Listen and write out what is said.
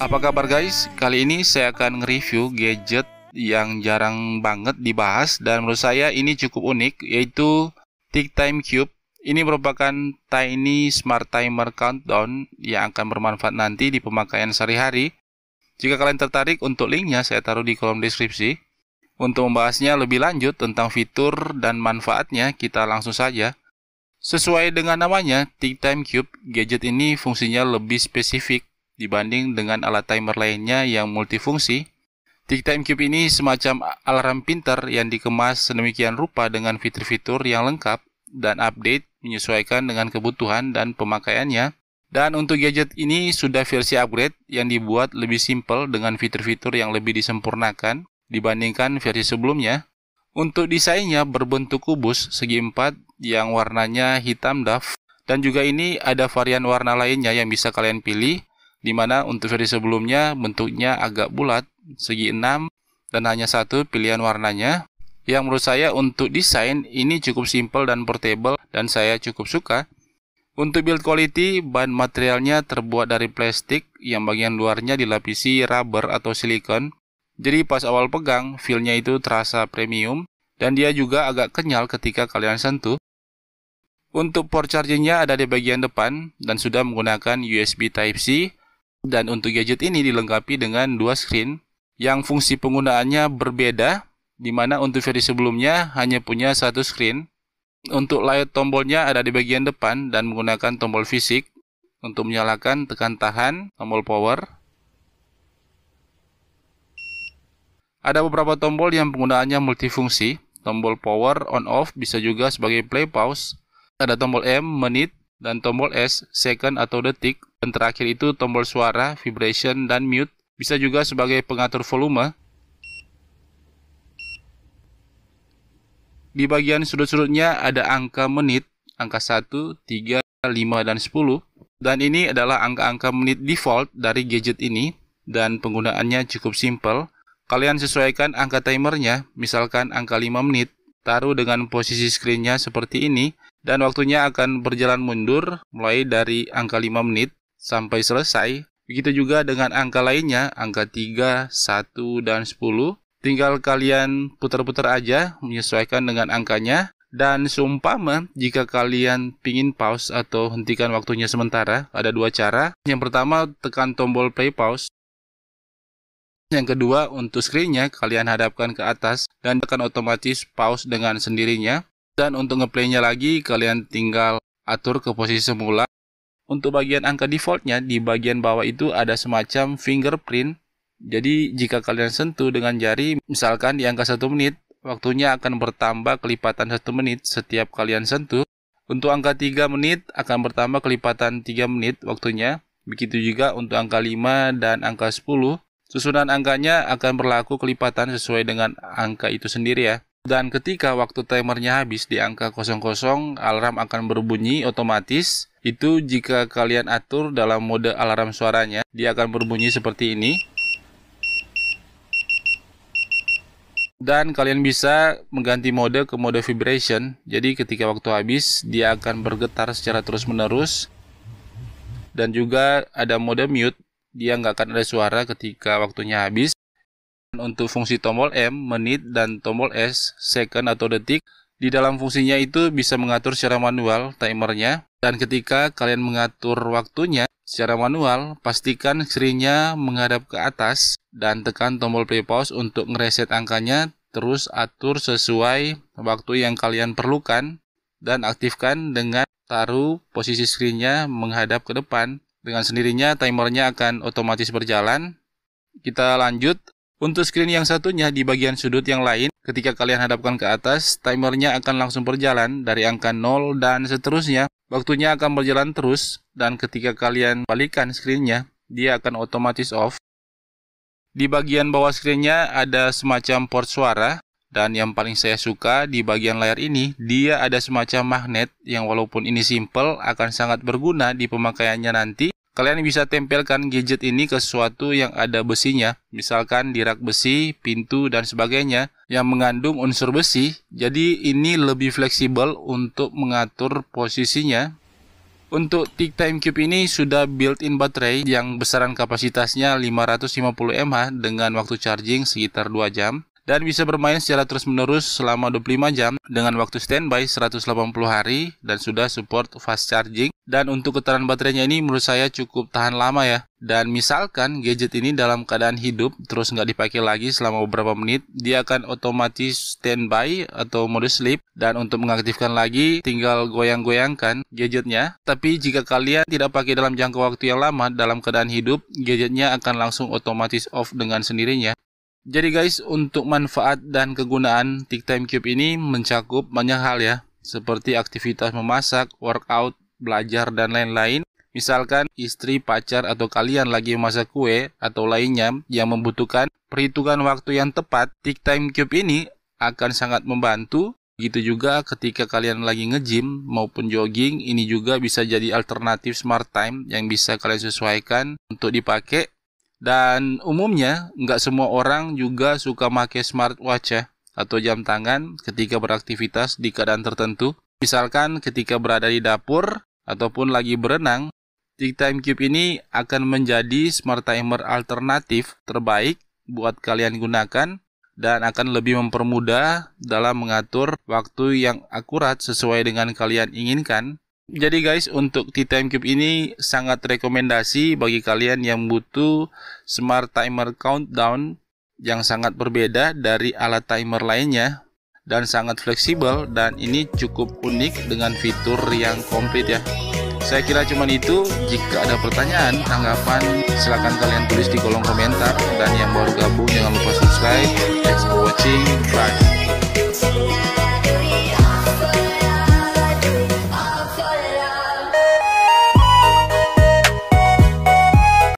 Apa kabar guys? Kali ini saya akan nge-review gadget yang jarang banget dibahas dan menurut saya ini cukup unik, yaitu TickTime Cube. Ini merupakan tiny smart timer countdown yang akan bermanfaat nanti di pemakaian sehari-hari. Jika kalian tertarik, untuk linknya saya taruh di kolom deskripsi. Untuk membahasnya lebih lanjut tentang fitur dan manfaatnya, kita langsung saja. Sesuai dengan namanya, TickTime Cube, gadget ini fungsinya lebih spesifik dibanding dengan alat timer lainnya yang multifungsi. TickTime Cube ini semacam alarm pintar yang dikemas sedemikian rupa dengan fitur-fitur yang lengkap dan update menyesuaikan dengan kebutuhan dan pemakaiannya. Dan untuk gadget ini sudah versi upgrade yang dibuat lebih simpel dengan fitur-fitur yang lebih disempurnakan dibandingkan versi sebelumnya. Untuk desainnya berbentuk kubus segi empat yang warnanya hitam doff, dan juga ini ada varian warna lainnya yang bisa kalian pilih, di mana untuk versi sebelumnya bentuknya agak bulat segi 6 dan hanya satu pilihan warnanya. Yang menurut saya untuk desain ini cukup simple dan portable dan saya cukup suka. Untuk build quality, bahan materialnya terbuat dari plastik yang bagian luarnya dilapisi rubber atau silikon. Jadi pas awal pegang, feel-nya itu terasa premium dan dia juga agak kenyal ketika kalian sentuh. Untuk port chargingnya ada di bagian depan dan sudah menggunakan USB Type-C. Dan untuk gadget ini dilengkapi dengan dua screen yang fungsi penggunaannya berbeda, di mana untuk versi sebelumnya hanya punya satu screen. Untuk layar tombolnya ada di bagian depan dan menggunakan tombol fisik. Untuk menyalakan, tekan tahan, tombol power. Ada beberapa tombol yang penggunaannya multifungsi. Tombol power on off bisa juga sebagai play pause. Ada tombol M, menit, dan tombol S, second atau detik. Dan terakhir itu tombol suara, vibration, dan mute. Bisa juga sebagai pengatur volume. Di bagian sudut-sudutnya ada angka menit, angka 1, 3, 5, dan 10. Dan ini adalah angka-angka menit default dari gadget ini. Dan penggunaannya cukup simple. Kalian sesuaikan angka timernya, misalkan angka 5 menit. Taruh dengan posisi screen-nya seperti ini. Dan waktunya akan berjalan mundur mulai dari angka 5 menit sampai selesai. Begitu juga dengan angka lainnya, angka 3, 1, dan 10. Tinggal kalian putar-putar aja menyesuaikan dengan angkanya. Dan seumpama jika kalian pingin pause atau hentikan waktunya sementara, ada dua cara. Yang pertama, tekan tombol play pause. Yang kedua, untuk screen-nya kalian hadapkan ke atas dan akan otomatis pause dengan sendirinya. Dan untuk ngeplaynya lagi, kalian tinggal atur ke posisi semula. Untuk bagian angka defaultnya, di bagian bawah itu ada semacam fingerprint. Jadi jika kalian sentuh dengan jari, misalkan di angka 1 menit, waktunya akan bertambah kelipatan 1 menit setiap kalian sentuh. Untuk angka 3 menit, akan bertambah kelipatan 3 menit waktunya. Begitu juga untuk angka 5 dan angka 10. Susunan angkanya akan berlaku kelipatan sesuai dengan angka itu sendiri ya. Dan ketika waktu timernya habis di angka 00, alarm akan berbunyi otomatis. Itu jika kalian atur dalam mode alarm suaranya, dia akan berbunyi seperti ini. Dan kalian bisa mengganti mode ke mode vibration. Jadi ketika waktu habis, dia akan bergetar secara terus-menerus. Dan juga ada mode mute, dia nggak akan ada suara ketika waktunya habis. Untuk fungsi tombol M, menit, dan tombol S, second atau detik, di dalam fungsinya itu bisa mengatur secara manual timernya. Dan ketika kalian mengatur waktunya secara manual, pastikan screen-nya menghadap ke atas dan tekan tombol play pause untuk ngereset angkanya. Terus atur sesuai waktu yang kalian perlukan dan aktifkan dengan taruh posisi screen-nya menghadap ke depan. Dengan sendirinya timernya akan otomatis berjalan. Kita lanjut. Untuk screen yang satunya di bagian sudut yang lain, ketika kalian hadapkan ke atas, timernya akan langsung berjalan dari angka 0 dan seterusnya. Waktunya akan berjalan terus, dan ketika kalian balikkan screen-nya, dia akan otomatis off. Di bagian bawah screen-nya ada semacam port suara, dan yang paling saya suka di bagian layar ini, dia ada semacam magnet yang walaupun ini simple, akan sangat berguna di pemakaiannya nanti. Kalian bisa tempelkan gadget ini ke sesuatu yang ada besinya, misalkan di rak besi, pintu, dan sebagainya yang mengandung unsur besi. Jadi ini lebih fleksibel untuk mengatur posisinya. Untuk TickTime Cube ini sudah built-in baterai yang besaran kapasitasnya 550 mAh dengan waktu charging sekitar 2 jam. Dan bisa bermain secara terus-menerus selama 25 jam dengan waktu standby 180 hari dan sudah support fast charging. Dan untuk getaran baterainya ini menurut saya cukup tahan lama ya. Dan misalkan gadget ini dalam keadaan hidup terus nggak dipakai lagi selama beberapa menit, dia akan otomatis standby atau mode sleep. Dan untuk mengaktifkan lagi tinggal goyang-goyangkan gadgetnya. Tapi jika kalian tidak pakai dalam jangka waktu yang lama dalam keadaan hidup, gadgetnya akan langsung otomatis off dengan sendirinya. Jadi guys, untuk manfaat dan kegunaan TickTime Cube ini mencakup banyak hal ya, seperti aktivitas memasak, workout, belajar, dan lain-lain. Misalkan istri, pacar, atau kalian lagi memasak kue atau lainnya yang membutuhkan perhitungan waktu yang tepat, TickTime Cube ini akan sangat membantu. Begitu juga ketika kalian lagi nge-gym maupun jogging, ini juga bisa jadi alternatif smart time yang bisa kalian sesuaikan untuk dipakai. Dan umumnya nggak semua orang juga suka pakai smartwatch ya, atau jam tangan ketika beraktivitas di keadaan tertentu. Misalkan ketika berada di dapur ataupun lagi berenang, TickTime Cube ini akan menjadi smart timer alternatif terbaik buat kalian gunakan dan akan lebih mempermudah dalam mengatur waktu yang akurat sesuai dengan kalian inginkan. Jadi guys, untuk TickTime Cube ini sangat rekomendasi bagi kalian yang butuh smart timer countdown yang sangat berbeda dari alat timer lainnya dan sangat fleksibel, dan ini cukup unik dengan fitur yang komplit ya. Saya kira cuman itu. Jika ada pertanyaan, tanggapan, silahkan kalian tulis di kolom komentar, dan yang baru gabung jangan lupa subscribe.